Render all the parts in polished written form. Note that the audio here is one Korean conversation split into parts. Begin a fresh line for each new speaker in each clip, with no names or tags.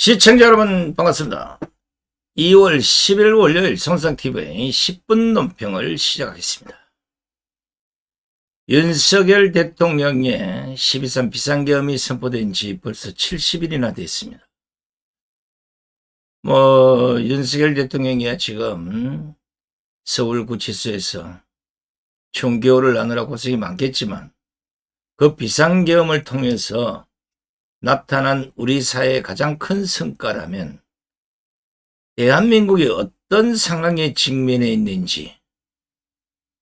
시청자 여러분 반갑습니다. 2월 10일 월요일 성상TV의 10분 논평을 시작하겠습니다. 윤석열 대통령의 12.3 비상계엄이 선포된 지 벌써 70일이나 됐습니다. 윤석열 대통령이 지금 서울구치소에서 총교를 하느라 고생이 많겠지만 그 비상계엄을 통해서 나타난 우리 사회의 가장 큰 성과라면 대한민국이 어떤 상황에 직면해 있는지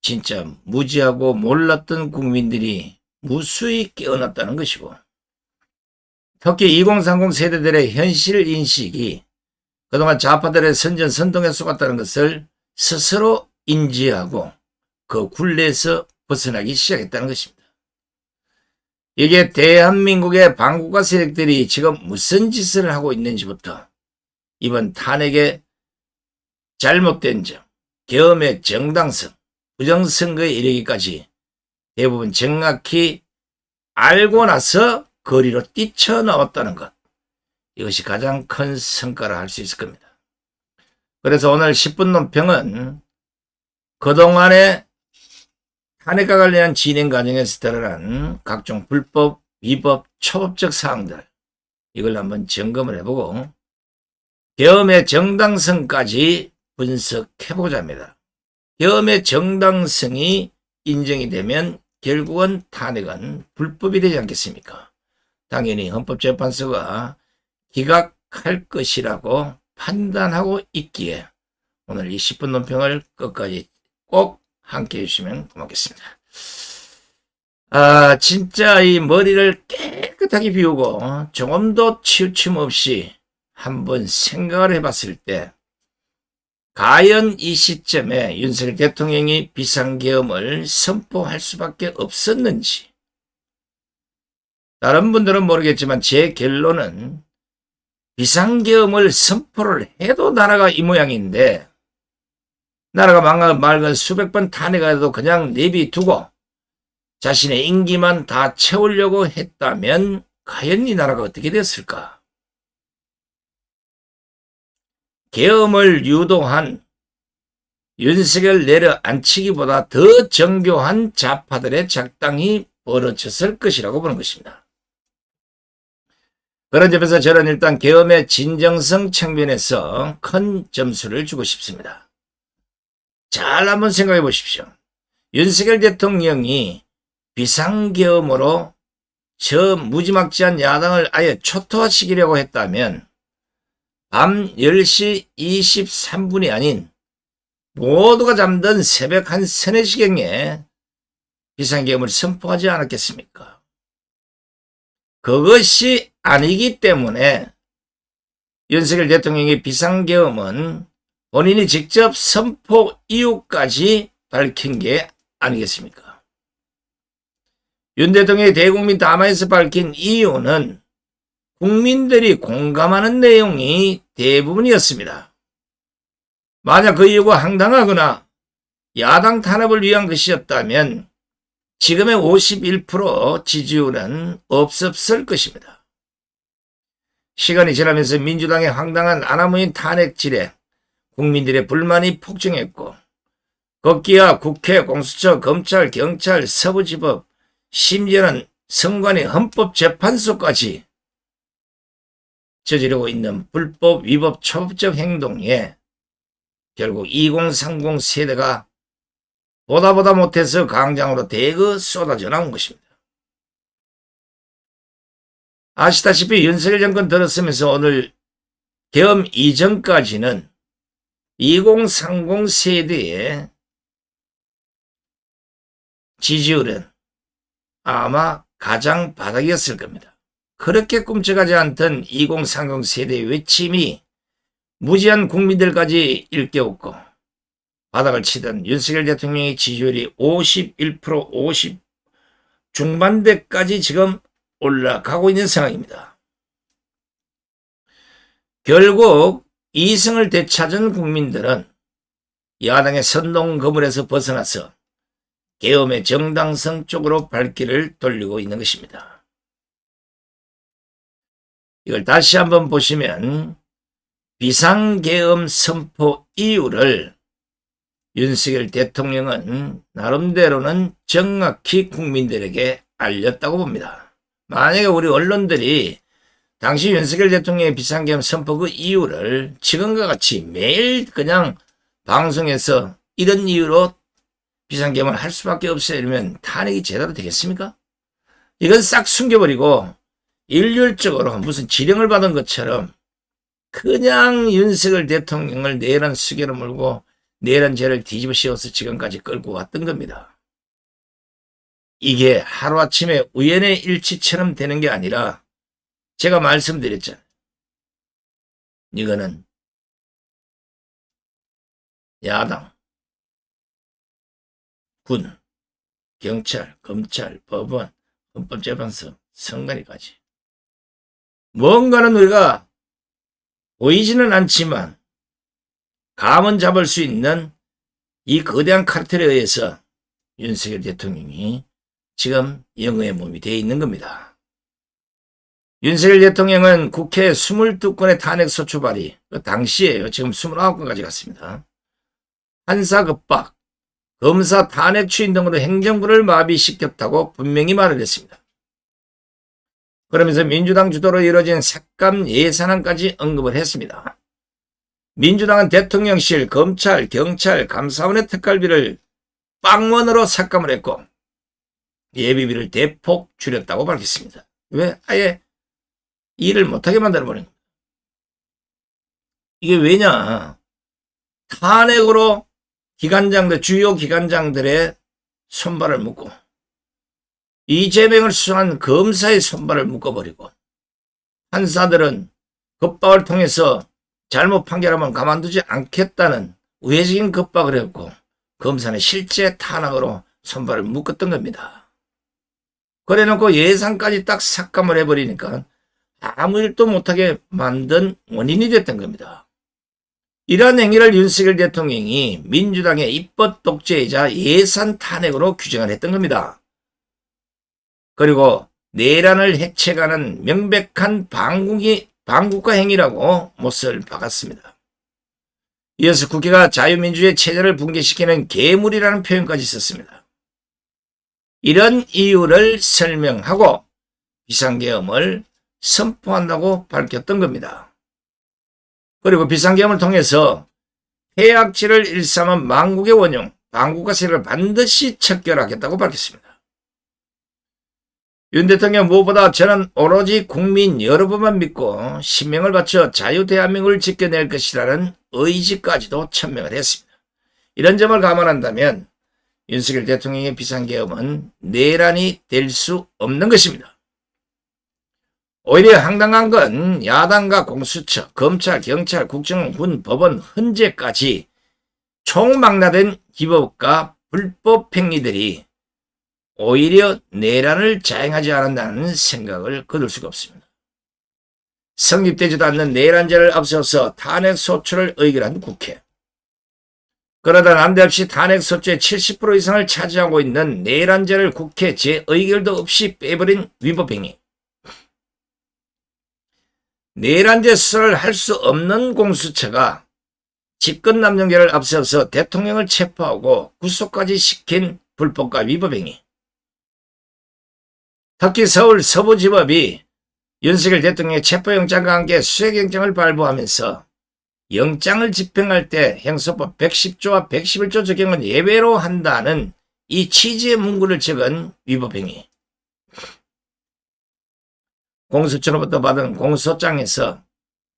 진짜 무지하고 몰랐던 국민들이 무수히 깨어났다는 것이고, 특히 2030 세대들의 현실 인식이 그동안 좌파들의 선전선동에 속았다는 것을 스스로 인지하고 그 굴레에서 벗어나기 시작했다는 것입니다. 이게 대한민국의 반국가 세력들이 지금 무슨 짓을 하고 있는지부터 이번 탄핵의 잘못된 점, 계엄의 정당성, 부정선거에 이르기까지 대부분 정확히 알고 나서 거리로 뛰쳐나왔다는 것, 이것이 가장 큰 성과라 할 수 있을 겁니다. 그래서 오늘 10분 논평은 그동안의 탄핵과 관련한 진행 과정에서 드러난 각종 불법, 위법, 초법적 사항들, 이걸 한번 점검을 해보고 계엄의 정당성까지 분석해보고자 합니다. 계엄의 정당성이 인정이 되면 결국은 탄핵은 불법이 되지 않겠습니까? 당연히 헌법재판소가 기각할 것이라고 판단하고 있기에 오늘 이 10분 논평을 끝까지 꼭 함께 해주시면 고맙겠습니다. 진짜 이 머리를 깨끗하게 비우고 조금도 치우침 없이 한번 생각을 해봤을 때 과연 이 시점에 윤석열 대통령이 비상계엄을 선포할 수밖에 없었는지, 다른 분들은 모르겠지만 제 결론은 비상계엄을 선포를 해도 나라가 이 모양인데 나라가 맑은 수백 번 탄핵해도 그냥 내비두고 자신의 임기만 다 채우려고 했다면 과연 이 나라가 어떻게 됐을까? 계엄을 유도한 윤석열 내려앉히기보다 더 정교한 좌파들의 작당이 벌어졌을 것이라고 보는 것입니다. 그런 점에서 저는 일단 계엄의 진정성 측면에서 큰 점수를 주고 싶습니다. 잘 한번 생각해 보십시오. 윤석열 대통령이 비상계엄으로 저 무지막지한 야당을 아예 초토화시키려고 했다면 밤 10시 23분이 아닌 모두가 잠든 새벽 한 3, 4시경에 비상계엄을 선포하지 않았겠습니까? 그것이 아니기 때문에 윤석열 대통령의 비상계엄은 본인이 직접 선포 이유까지 밝힌 게 아니겠습니까? 윤 대통령의 대국민 담화에서 밝힌 이유는 국민들이 공감하는 내용이 대부분이었습니다. 만약 그 이유가 황당하거나 야당 탄압을 위한 것이었다면 지금의 51% 지지율은 없었을 것입니다. 시간이 지나면서 민주당의 황당한 아나무인 탄핵질에 국민들의 불만이 폭증했고, 거기야 국회, 공수처, 검찰, 경찰, 서부지법, 심지어는 선관위, 헌법재판소까지 저지르고 있는 불법, 위법, 초법적 행동에 결국 2030 세대가 보다 못해서 광장으로 대거 쏟아져 나온 것입니다. 아시다시피 윤석열 정권 들었으면서 오늘 계엄 이전까지는 2030 세대의 지지율은 아마 가장 바닥이었을 겁니다. 그렇게 꿈쩍하지 않던 2030 세대의 외침이 무지한 국민들까지 일깨웠고 바닥을 치던 윤석열 대통령의 지지율이 51%, 50 중반대까지 지금 올라가고 있는 상황입니다. 결국 이승을 되찾은 국민들은 야당의 선동 거물에서 벗어나서 계엄의 정당성 쪽으로 발길을 돌리고 있는 것입니다. 이걸 다시 한번 보시면 비상계엄 선포 이유를 윤석열 대통령은 나름대로는 정확히 국민들에게 알렸다고 봅니다. 만약에 우리 언론들이 당시 윤석열 대통령의 비상계엄 선포 그 이유를 지금과 같이 매일 그냥 방송에서 이런 이유로 비상계엄을 할 수밖에 없어요 이러면 탄핵이 제대로 되겠습니까? 이건 싹 숨겨버리고 일률적으로 무슨 지령을 받은 것처럼 그냥 윤석열 대통령을 내란 수개로 몰고 내란 죄를 뒤집어 씌워서 지금까지 끌고 왔던 겁니다. 이게 하루아침에 우연의 일치처럼 되는 게 아니라 제가 말씀드렸잖아요. 이거는 야당, 군, 경찰, 검찰, 법원, 헌법재판소, 선관위까지 뭔가는 우리가 보이지는 않지만 감은 잡을 수 있는 이 거대한 카르텔에 의해서 윤석열 대통령이 지금 영의의 몸이 되어 있는 겁니다. 윤석열 대통령은 국회 22건의 탄핵소추 발의, 그 당시에요. 지금 29건까지 갔습니다. 판사급박, 검사 탄핵 추인 등으로 행정부를 마비시켰다고 분명히 말을 했습니다. 그러면서 민주당 주도로 이루어진 삭감 예산안까지 언급을 했습니다. 민주당은 대통령실, 검찰, 경찰, 감사원의 특활비를 빵원으로 삭감을 했고 예비비를 대폭 줄였다고 밝혔습니다. 왜? 아예 일을 못하게 만들어버린 겁니다. 이게 왜냐? 탄핵으로 기관장들, 주요 기관장들의 손발을 묶고 이재명을 수사한 검사의 손발을 묶어버리고 판사들은 겁박을 통해서 잘못 판결하면 가만두지 않겠다는 우회적인 겁박을 했고 검사는 실제 탄핵으로 손발을 묶었던 겁니다. 그래놓고 예산까지 딱 삭감을 해버리니까 아무 일도 못하게 만든 원인이 됐던 겁니다. 이러한 행위를 윤석열 대통령이 민주당의 입법 독재이자 예산 탄핵으로 규정을 했던 겁니다. 그리고 내란을 해체하는 명백한 반국가 행위라고 못을 박았습니다. 이어서 국회가 자유민주주의 체제를 붕괴시키는 괴물이라는 표현까지 썼습니다. 이런 이유를 설명하고 비상계엄을 선포한다고 밝혔던 겁니다. 그리고 비상계엄을 통해서 해악질을 일삼은 망국의 원흉, 반국가 세력을 반드시 척결하겠다고 밝혔습니다. 윤 대통령 무엇보다 저는 오로지 국민 여러분만 믿고 신명을 바쳐 자유 대한민국을 지켜낼 것이라는 의지까지도 천명을 했습니다. 이런 점을 감안한다면 윤석열 대통령의 비상계엄은 내란이 될 수 없는 것입니다. 오히려 황당한 건 야당과 공수처, 검찰, 경찰, 국정, 군, 법원, 헌재까지 총망라된 기법과 불법 행위들이 오히려 내란을 자행하지 않았다는 생각을 거둘 수가 없습니다. 성립되지도 않는 내란죄를 앞세워서 탄핵소추를 의결한 국회. 그러다 난데없이 탄핵소추의 70% 이상을 차지하고 있는 내란죄를 국회 재의결도 없이 빼버린 위법행위. 내란죄 수사를 할 수 없는 공수처가 직권남용죄를 앞세워서 대통령을 체포하고 구속까지 시킨 불법과 위법행위. 특히 서울 서부지법이 윤석열 대통령의 체포영장과 함께 수색영장을 발부하면서 영장을 집행할 때 형사법 110조와 111조 적용은 예외로 한다는 이 취지의 문구를 적은 위법행위. 공수처로부터 받은 공소장에서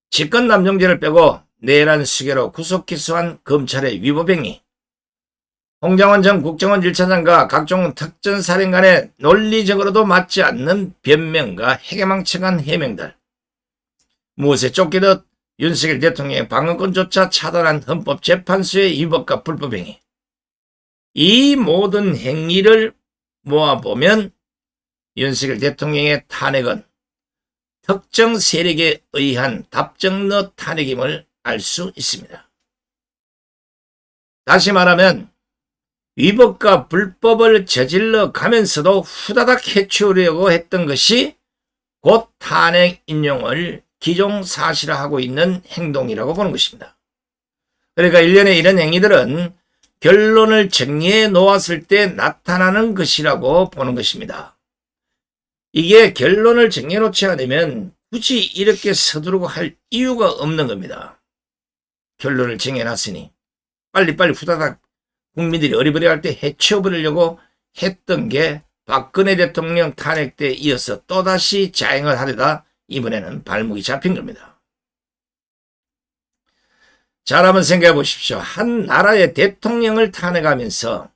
직권남용죄를 빼고 내란 수개로 구속 기소한 검찰의 위법행위. 홍장원 전 국정원 1차장과 각종 특전사령관의 논리적으로도 맞지 않는 변명과 해괴망측한 해명들. 무엇에 쫓기듯 윤석열 대통령의 방어권조차 차단한 헌법재판소의 위법과 불법행위. 이 모든 행위를 모아보면 윤석열 대통령의 탄핵은 특정 세력에 의한 답정너 탄핵임을 알 수 있습니다. 다시 말하면 위법과 불법을 저질러 가면서도 후다닥 해치우려고 했던 것이 곧 탄핵 인용을 기정사실화하고 있는 행동이라고 보는 것입니다. 그러니까 일련의 이런 행위들은 결론을 정리해 놓았을 때 나타나는 것이라고 보는 것입니다. 이게 결론을 정해 놓지 않으면 굳이 이렇게 서두르고 할 이유가 없는 겁니다. 결론을 정해놨으니 빨리빨리 후다닥 국민들이 어리버리할 때 해치워버리려고 했던 게 박근혜 대통령 탄핵 때 이어서 또다시 자행을 하려다 이번에는 발목이 잡힌 겁니다. 잘 한번 생각해 보십시오. 한 나라의 대통령을 탄핵하면서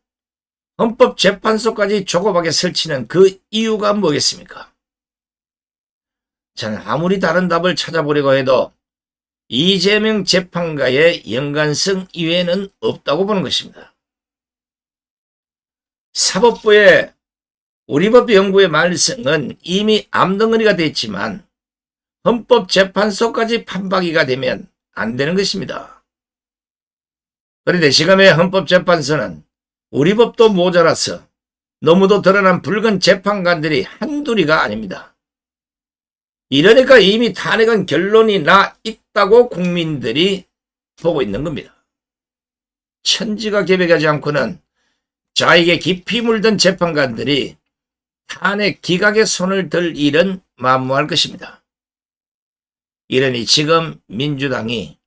헌법재판소까지 조급하게 설치는 그 이유가 뭐겠습니까? 저는 아무리 다른 답을 찾아보려고 해도 이재명 재판과의 연관성 이외에는 없다고 보는 것입니다. 사법부의 우리법연구의 말씀은 이미 암덩어리가 됐지만 헌법재판소까지 판박이가 되면 안 되는 것입니다. 그런데 지금의 헌법재판소는 우리 법도 모자라서 너무도 드러난 붉은 재판관들이 한둘이가 아닙니다. 이러니까 이미 탄핵은 결론이 나 있다고 국민들이 보고 있는 겁니다. 천지가 개벽하지 않고는 자에게 깊이 물든 재판관들이 탄핵 기각에 손을 들 일은 만무할 것입니다. 이러니 지금 민주당이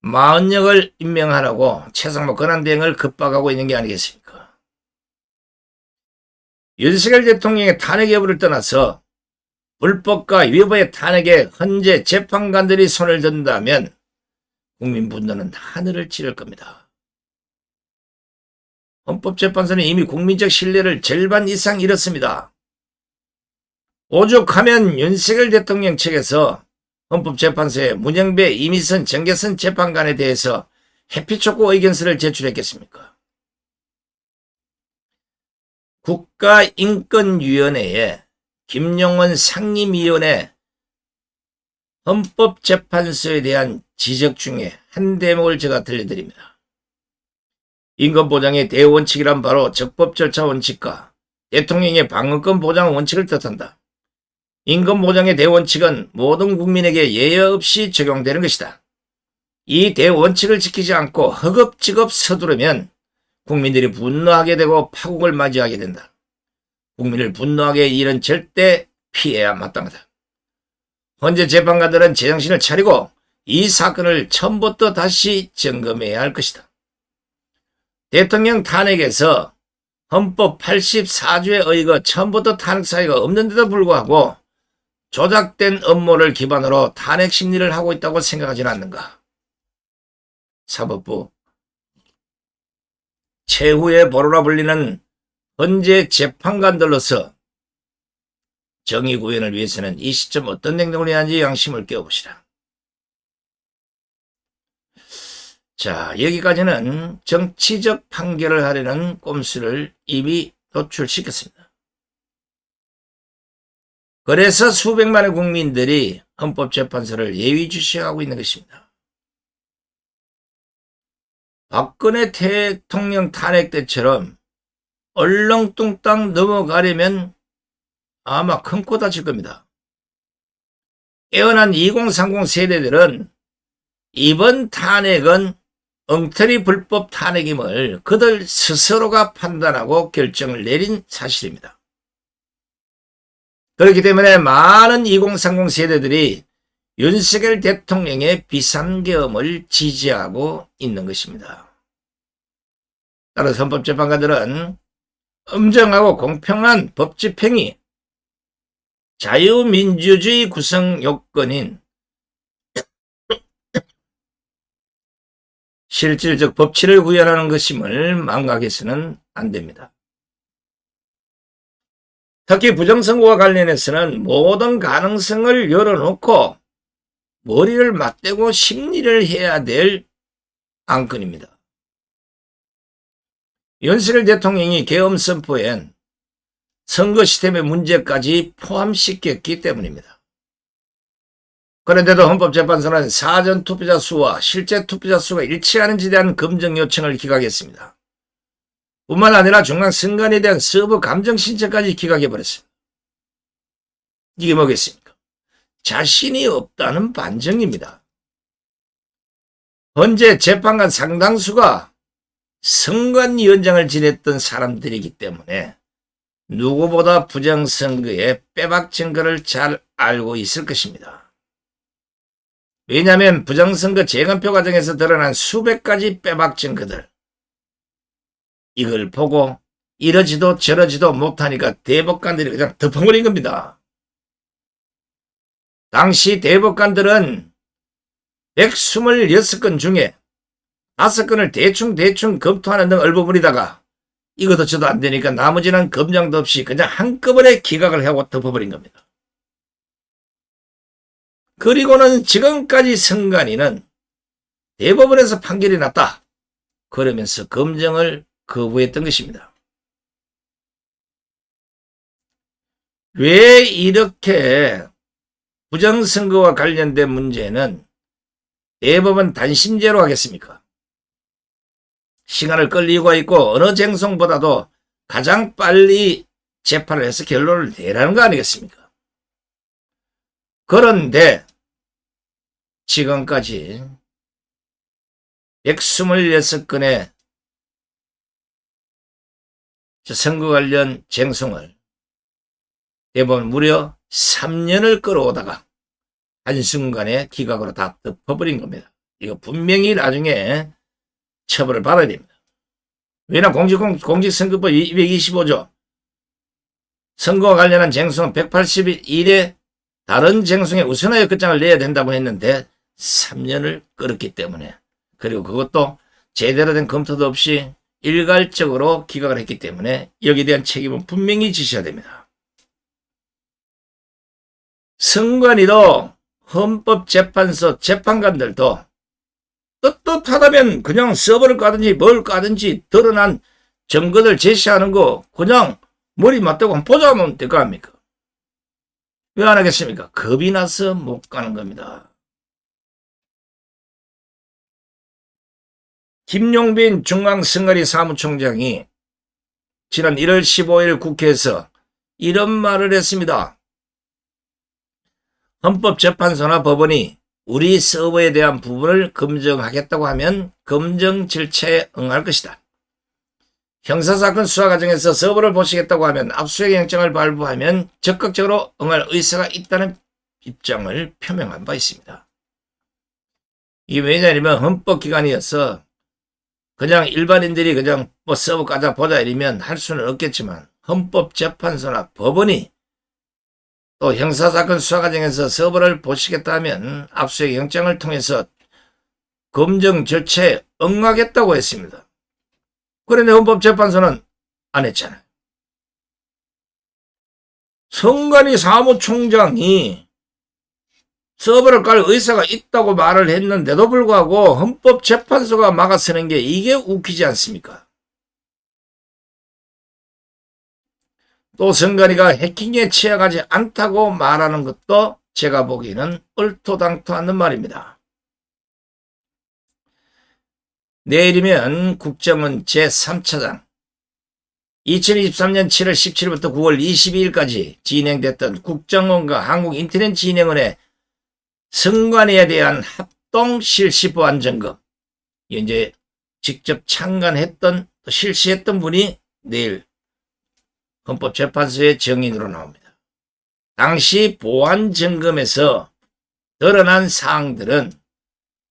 마흔역을 임명하라고 최상목 권한대행을 급박하고 있는 게 아니겠습니까? 윤석열 대통령의 탄핵 여부를 떠나서 불법과 위법의 탄핵에 헌재 재판관들이 손을 든다면 국민 분노는 하늘을 찌를 겁니다. 헌법재판소는 이미 국민적 신뢰를 절반 이상 잃었습니다. 오죽하면 윤석열 대통령 측에서 헌법재판소에 문영배, 이미선, 정계선 재판관에 대해서 해피촉구 의견서를 제출했겠습니까? 국가인권위원회에 김용원 상임위원회 헌법재판소에 대한 지적 중에 한 대목을 제가 들려드립니다. 인권보장의 대원칙이란 바로 적법 절차 원칙과 대통령의 방어권 보장 원칙을 뜻한다. 인권보장의 대원칙은 모든 국민에게 예외 없이 적용되는 것이다. 이 대원칙을 지키지 않고 허겁지겁 서두르면 국민들이 분노하게 되고 파국을 맞이하게 된다. 국민을 분노하게 할 일은 절대 피해야 마땅하다. 헌재 재판관들은 제정신을 차리고 이 사건을 처음부터 다시 점검해야 할 것이다. 대통령 탄핵에서 헌법 84조에 의거 처음부터 탄핵 사유가 없는데도 불구하고 조작된 업무를 기반으로 탄핵 심리를 하고 있다고 생각하지는 않는가? 사법부 최후의 보루라 불리는 헌재 재판관들로서 정의 구현을 위해서는 이 시점 어떤 행동을 해야 하는지 양심을 깨워보시라. 자, 여기까지는 정치적 판결을 하려는 꼼수를 이미 도출시켰습니다. 그래서 수백만의 국민들이 헌법재판소를 예의주시하고 있는 것입니다. 박근혜 대통령 탄핵 때처럼 얼렁뚱땅 넘어가려면 아마 큰 코 다칠 겁니다. 깨어난 2030 세대들은 이번 탄핵은 엉터리 불법 탄핵임을 그들 스스로가 판단하고 결정을 내린 사실입니다. 그렇기 때문에 많은 2030 세대들이 윤석열 대통령의 비상계엄을 지지하고 있는 것입니다. 따라서 헌법재판관들은 엄정하고 공평한 법집행이 자유민주주의 구성 요건인 실질적 법치를 구현하는 것임을 망각해서는 안 됩니다. 특히 부정선거와 관련해서는 모든 가능성을 열어놓고 머리를 맞대고 심리를 해야 될 안건입니다. 윤석열 대통령이 계엄 선포엔 선거 시스템의 문제까지 포함시켰기 때문입니다. 그런데도 헌법재판소는 사전 투표자 수와 실제 투표자 수가 일치하는지에 대한 검증 요청을 기각했습니다. 뿐만 아니라 중앙선관위에 대한 서버 감정 신청까지 기각해버렸습니다. 이게 뭐겠습니까? 자신이 없다는 반증입니다. 현재 재판관 상당수가 선관위원장을 지냈던 사람들이기 때문에 누구보다 부정선거의 빼박 증거를 잘 알고 있을 것입니다. 왜냐하면 부정선거 재검표 과정에서 드러난 수백 가지 빼박 증거들, 이걸 보고 이러지도 저러지도 못하니까 대법관들이 그냥 덮어버린 겁니다. 당시 대법관들은 126건 중에 5건을 대충 검토하는 등 얼버무리다가 이것도 저도 안 되니까 나머지는 검증도 없이 그냥 한꺼번에 기각을 하고 덮어버린 겁니다. 그리고는 지금까지 선관위는 대법원에서 판결이 났다 그러면서 검증을 거부했던 것입니다. 왜 이렇게 부정선거와 관련된 문제는 대법원 단심제로 하겠습니까? 시간을 끌 이유가 있고 어느 쟁송보다도 가장 빨리 재판을 해서 결론을 내라는 거 아니겠습니까? 그런데 지금까지 126건의 선거 관련 쟁송을 대법원 무려 3년을 끌어오다가 한순간에 기각으로 다 덮어버린 겁니다. 이거 분명히 나중에 처벌을 받아야 됩니다. 왜냐하면 공직선거법 225조 선거와 관련한 쟁송은 180일 이내 다른 쟁송에 우선하여 끝장을 내야 된다고 했는데 3년을 끌었기 때문에, 그리고 그것도 제대로 된 검토도 없이 일괄적으로 기각을 했기 때문에 여기에 대한 책임은 분명히 지셔야 됩니다. 선관위도 헌법재판소 재판관들도 떳떳하다면 그냥 서버를 까든지 뭘 까든지 드러난 증거들 제시하는 거 그냥 머리 맞대고 한번 보자 하면 될 거 아닙니까? 왜 안 하겠습니까? 겁이 나서 못 가는 겁니다. 김용빈 중앙선관위 사무총장이 지난 1월 15일 국회에서 이런 말을 했습니다. 헌법재판소나 법원이 우리 서버에 대한 부분을 검증하겠다고 하면 검증 절차에 응할 것이다. 형사사건 수사 과정에서 서버를 보시겠다고 하면 압수수색 영장을 발부하면 적극적으로 응할 의사가 있다는 입장을 표명한 바 있습니다. 이게 왜냐하면 헌법기관이어서 그냥 일반인들이 그냥 뭐 서버 까자 보자 이러면 할 수는 없겠지만 헌법재판소나 법원이 또 형사사건 수사 과정에서 서버를 보시겠다 하면 압수수색 영장을 통해서 검증 절차에 응하겠다고 했습니다. 그런데 헌법재판소는 안 했잖아요. 선관위 사무총장이 서버를 깔 의사가 있다고 말을 했는데도 불구하고 헌법재판소가 막아서는 게 이게 웃기지 않습니까? 또 선관위가 해킹에 취약하지 않다고 말하는 것도 제가 보기에는 얼토당토하는 말입니다. 내일이면 국정원 제3차장 2023년 7월 17일부터 9월 22일까지 진행됐던 국정원과 한국인터넷진흥원의 선관위에 대한 합동실시보안점검, 이제 직접 참관했던 실시했던 분이 내일 헌법재판소의 증인으로 나옵니다. 당시 보안점검에서 드러난 사항들은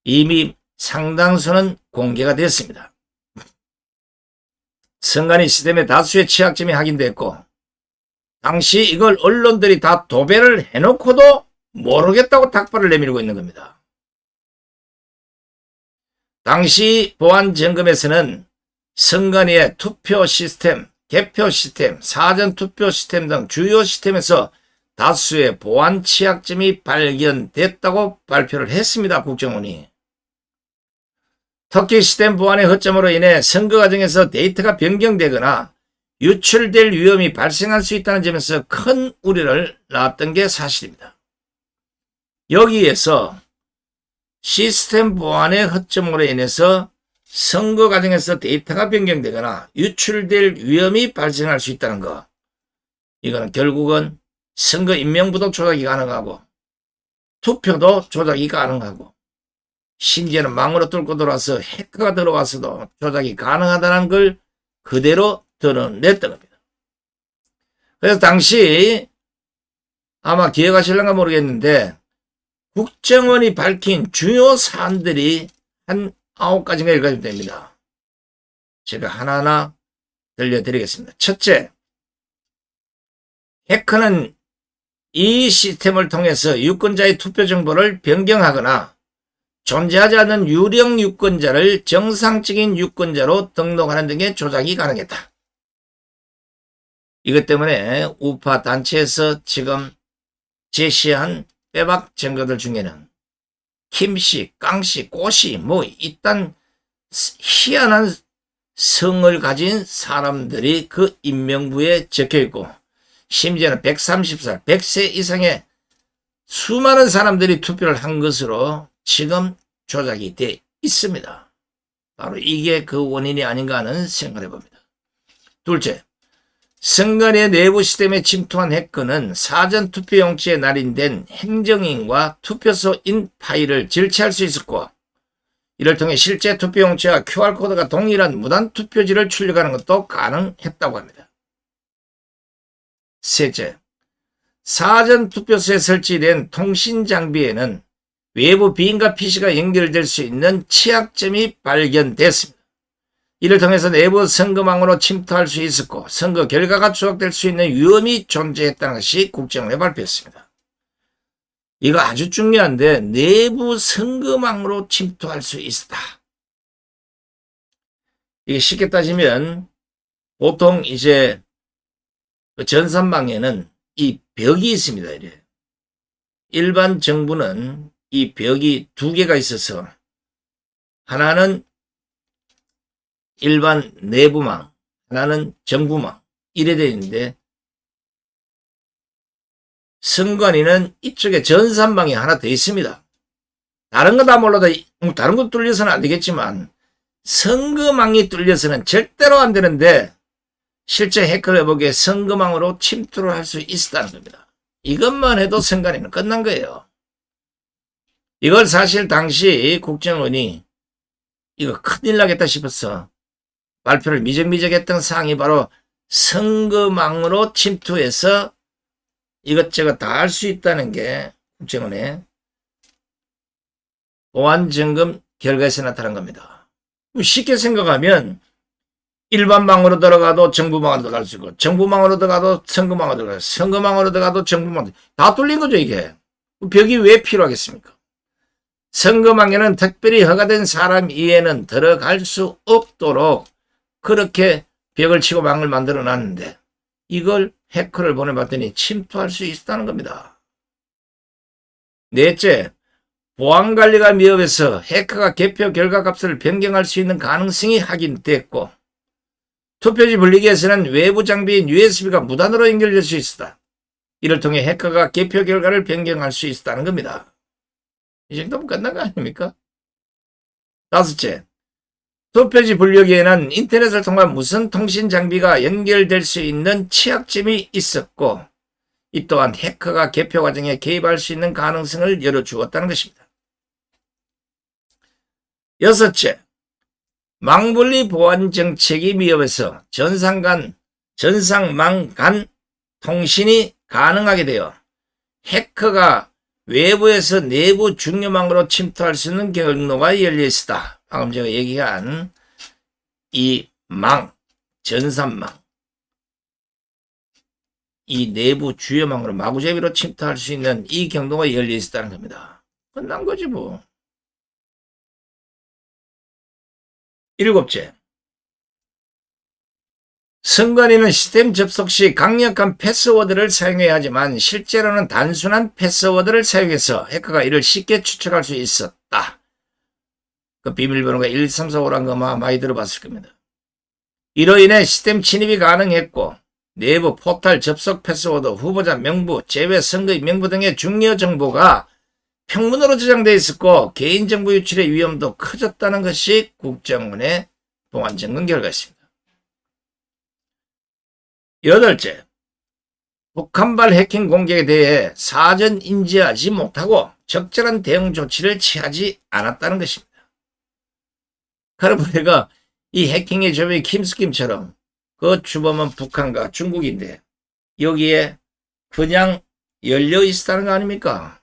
이미 상당수는 공개가 됐습니다. 선관위 시스템의 다수의 취약점이 확인됐고 당시 이걸 언론들이 다 도배를 해놓고도 모르겠다고 닭발을 내밀고 있는 겁니다. 당시 보안점검에서는 선관위의 투표 시스템, 개표 시스템, 사전투표 시스템 등 주요 시스템에서 다수의 보안 취약점이 발견됐다고 발표를 했습니다. 국정원이. 특히 시스템 보안의 허점으로 인해 선거 과정에서 데이터가 변경되거나 유출될 위험이 발생할 수 있다는 점에서 큰 우려를 낳았던 게 사실입니다. 여기에서 시스템 보안의 허점으로 인해서 선거 과정에서 데이터가 변경되거나 유출될 위험이 발생할 수 있다는 것, 이거는 결국은 선거 인명부족 조작이 가능하고 투표도 조작이 가능하고 심지어는 망으로 뚫고 들어와서 해커가 들어와서도 조작이 가능하다는 걸 그대로 드러냈던 겁니다. 그래서 당시 아마 기억하실런가 모르겠는데 국정원이 밝힌 주요 사안들이 한 9가지가 여기까지 됩니다. 제가 하나하나 들려드리겠습니다. 첫째, 해커는 이 시스템을 통해서 유권자의 투표 정보를 변경하거나 존재하지 않는 유령 유권자를 정상적인 유권자로 등록하는 등의 조작이 가능했다. 이것 때문에 우파 단체에서 지금 제시한 빼박 증거들 중에는 김씨, 깡씨, 꼬씨 뭐 이딴 희한한 성을 가진 사람들이 그 인명부에 적혀있고 심지어는 130살, 100세 이상의 수많은 사람들이 투표를 한 것으로 지금 조작이 돼 있습니다. 바로 이게 그 원인이 아닌가 하는 생각을 해봅니다. 둘째, 선관위의 내부 시스템에 침투한 해커는 사전투표용지에 날인된 행정인과 투표소인 파일을 질취할 수 있었고 이를 통해 실제 투표용지와 QR코드가 동일한 무단 투표지를 출력하는 것도 가능했다고 합니다. 셋째, 사전투표소에 설치된 통신장비에는 외부 비인가 PC가 연결될 수 있는 취약점이 발견됐습니다. 이를 통해서 내부 선거망으로 침투할 수 있었고 선거 결과가 조작될 수 있는 위험이 존재했다는 것이 국정원에 발표했습니다. 이거 아주 중요한데 내부 선거망으로 침투할 수 있었다. 이게 쉽게 따지면 보통 이제 전산망에는 이 벽이 있습니다. 이래. 일반 정부는 이 벽이 2개가 있어서 하나는 일반 내부망, 하나는 정부망 이래 되어 있는데 선관위는 이쪽에 전산망이 하나 더 있습니다. 다른 거 다 몰라도 다른 거 뚫려서는 안 되겠지만 선거망이 뚫려서는 절대로 안 되는데 실제 해커를 해보기에 선거망으로 침투를 할 수 있었다는 겁니다. 이것만 해도 선관위는 끝난 거예요. 이걸 사실 당시 국정원이 이거 큰일 나겠다 싶어서 발표를 미적미적했던 사항이 바로 선거망으로 침투해서 이것저것 다 할 수 있다는 게 국정원의 보안점검 결과에서 나타난 겁니다. 쉽게 생각하면 일반망으로 들어가도 정부망으로 들어갈 수 있고 정부망으로 들어가도 선거망으로 들어가고 선거망으로 들어가도 정부망으로 다 뚫린 거죠. 이게 벽이 왜 필요하겠습니까? 선거망에는 특별히 허가된 사람 이외에는 들어갈 수 없도록 그렇게 벽을 치고 망을 만들어 놨는데 이걸 해커를 보내봤더니 침투할 수 있다는 겁니다. 넷째, 보안관리가 미흡해서 해커가 개표 결과값을 변경할 수 있는 가능성이 확인됐고 투표지 분리기에서는 외부 장비인 USB가 무단으로 연결될 수 있었다. 이를 통해 해커가 개표 결과를 변경할 수 있었다는 겁니다. 이 정도면 끝난 거 아닙니까? 다섯째, 투표지 분류기에는 인터넷을 통한 무선 통신 장비가 연결될 수 있는 취약점이 있었고 이 또한 해커가 개표 과정에 개입할 수 있는 가능성을 열어주었다는 것입니다. 여섯째, 망분리 보안 정책이 미흡해서 전상망 간 통신이 가능하게 되어 해커가 외부에서 내부 중요망으로 침투할 수 있는 경로가 열려 있었다. 방금 제가 얘기한 이 망, 전산망, 이 내부 주요망으로 마구잡이로 침투할 수 있는 이 경로가 열려 있었다는 겁니다. 끝난 거지 뭐. 일곱째, 선관위는 시스템 접속 시 강력한 패스워드를 사용해야 하지만 실제로는 단순한 패스워드를 사용해서 해커가 이를 쉽게 추적할 수 있었다. 그 비밀번호가 1, 2, 3, 4, 5란 거 많이 들어봤을 겁니다. 이로 인해 시스템 침입이 가능했고 내부 포털 접속 패스워드, 후보자 명부, 제외 선거인 명부 등의 중요 정보가 평문으로 저장되어 있었고 개인정보 유출의 위험도 커졌다는 것이 국정원의 보안점검 결과였습니다. 여덟째, 북한발 해킹 공격에 대해 사전 인지하지 못하고 적절한 대응 조치를 취하지 않았다는 것입니다. 그러고 보니까 이 해킹의 조범이 김숙김처럼 그 주범은 북한과 중국인데 여기에 그냥 열려 있었다는 거 아닙니까?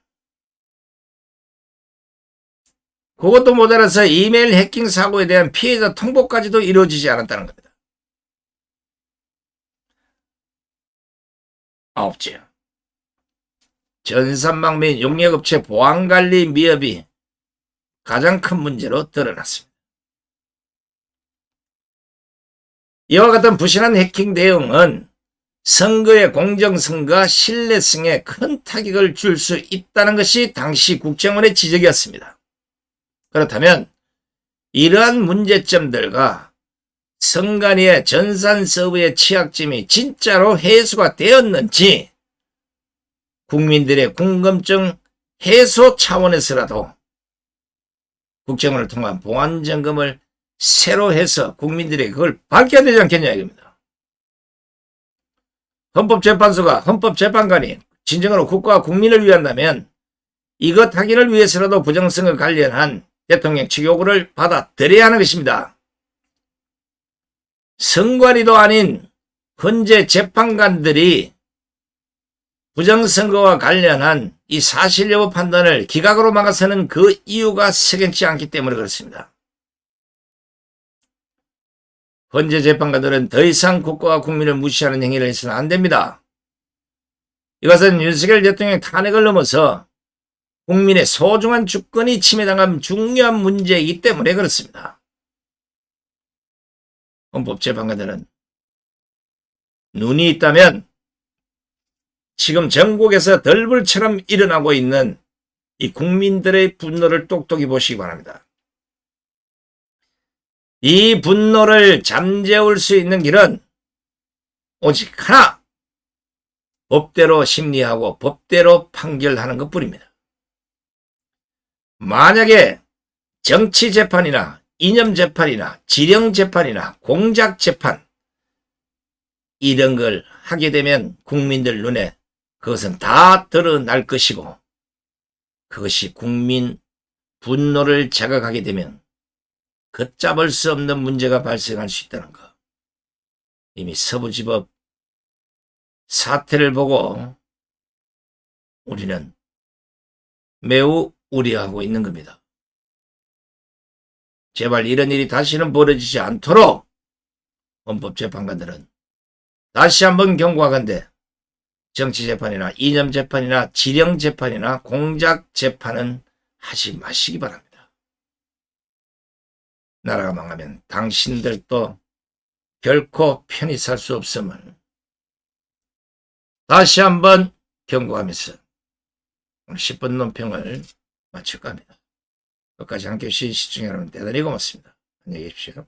그것도 모자라서 이메일 해킹 사고에 대한 피해자 통보까지도 이루어지지 않았다는 겁니다. 아홉째, 전산망 및 용역업체 보안관리 미흡이 가장 큰 문제로 드러났습니다. 이와 같은 부실한 해킹 대응은 선거의 공정성과 신뢰성에 큰 타격을 줄 수 있다는 것이 당시 국정원의 지적이었습니다. 그렇다면 이러한 문제점들과 선관위의 전산 서버의 취약점이 진짜로 해소가 되었는지 국민들의 궁금증 해소 차원에서라도 국정원을 통한 보안 점검을 새로 해서 국민들에게 그걸 밝혀야 되지 않겠냐 이겁니다. 헌법재판소가 헌법재판관이 진정으로 국가와 국민을 위한다면 이것 확인을 위해서라도 부정성과 관련한 대통령 측 요구를 받아들여야 하는 것입니다. 선관위도 아닌 헌재 재판관들이 부정선거와 관련한 이 사실 여부 판단을 기각으로 막아서는 그 이유가 석연치 않기 때문에 그렇습니다. 헌재 재판관들은 더 이상 국가와 국민을 무시하는 행위를 해서는 안 됩니다. 이것은 윤석열 대통령 탄핵을 넘어서 국민의 소중한 주권이 침해당한 중요한 문제이기 때문에 그렇습니다. 헌법재판관들은 눈이 있다면 지금 전국에서 덜불처럼 일어나고 있는 이 국민들의 분노를 똑똑히 보시기 바랍니다. 이 분노를 잠재울 수 있는 길은 오직 하나, 법대로 심리하고 법대로 판결하는 것뿐입니다. 만약에 정치재판이나 이념재판이나 지령재판이나 공작재판 이런 걸 하게 되면 국민들 눈에 그것은 다 드러날 것이고 그것이 국민 분노를 자극하게 되면 걷잡을 수 없는 문제가 발생할 수 있다는 것. 이미 서부지법 사태를 보고 우리는 매우 우려하고 있는 겁니다. 제발 이런 일이 다시는 벌어지지 않도록 헌법재판관들은 다시 한번 경고하건대 정치재판이나 이념재판이나 지령재판이나 공작재판은 하지 마시기 바랍니다. 나라가 망하면 당신들도 결코 편히 살 수 없음을 다시 한번 경고하면서 오늘 10분 논평을 마칠까 합니다. 끝까지 함께해 주신 시청자 여러분 대단히 고맙습니다. 안녕히 계십시오.